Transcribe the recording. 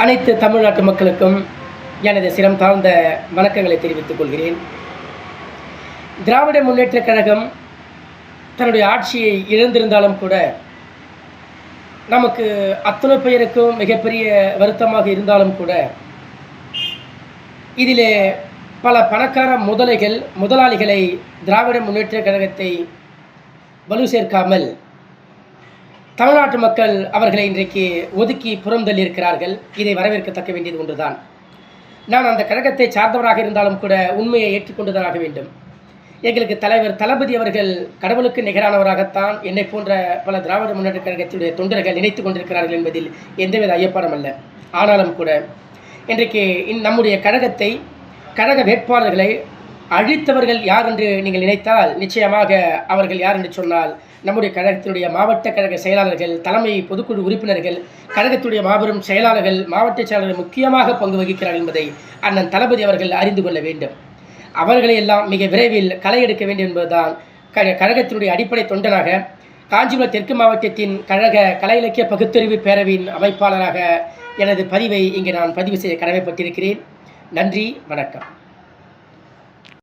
அனைத்து தமிழ்நாட்டு மக்களுக்கும் எனது சிரம் தாழ்ந்த வணக்கங்களை தெரிவித்துக் கொள்கிறேன். திராவிட முன்னேற்றக் கழகம் தன்னுடைய ஆட்சியை இழந்திருந்தாலும் கூட நமக்கு அத்தனை பேருக்கும் மிகப்பெரிய வருத்தமாக இருந்தாலும் கூட இதிலே பல பணக்கார முதலாளிகளை திராவிட முன்னேற்றக் கழகத்தை வலு சேர்க்காமல் தமிழ்நாட்டு மக்கள் அவர்களை இன்றைக்கு ஒதுக்கி புறந்தள்ளியிருக்கிறார்கள். இதை வரவேற்கத்தக்க வேண்டியது ஒன்றுதான். நான் அந்த கழகத்தை சார்ந்தவராக இருந்தாலும் கூட உண்மையை ஏற்றுக்கொண்டுதான் வேண்டும். எங்களுக்கு தலைவர் தளபதி அவர்கள் கடவுளுக்கு நிகரானவராகத்தான் என்னை போன்ற பல திராவிட முன்னேற்ற கழகத்தினுடைய தொண்டர்கள் நினைத்து கொண்டிருக்கிறார்கள் என்பதில் எந்தவித ஐயப்பாடும் அல்ல. ஆனாலும் கூட இன்றைக்கு நம்முடைய கழக வேட்பாளர்களை அழித்தவர்கள் யார் என்று நீங்கள் நினைத்தால் நிச்சயமாக அவர்கள் யார் என்று சொன்னால் நம்முடைய கழகத்தினுடைய மாவட்ட கழக செயலாளர்கள், தலைமை பொதுக்குழு உறுப்பினர்கள், கழகத்துடைய மாபெரும் செயலாளர்கள், மாவட்ட செயலாளர்கள் முக்கியமாக பங்கு வகிக்கிறார்கள் என்பதை அண்ணன் தளபதி அவர்கள் அறிந்து கொள்ள வேண்டும். அவர்களை எல்லாம் மிக விரைவில் களை எடுக்க வேண்டும் என்பதுதான் கழகத்தினுடைய அடிப்படை தொண்டனாக காஞ்சிபுரம் தெற்கு மாவட்டத்தின் கழக கலை இலக்கிய பகுத்தறிவு பேரவையின் அமைப்பாளராக எனது பதிவை இங்கே நான் பதிவு செய்ய கடமைப்பட்டிருக்கிறேன். நன்றி, வணக்கம்.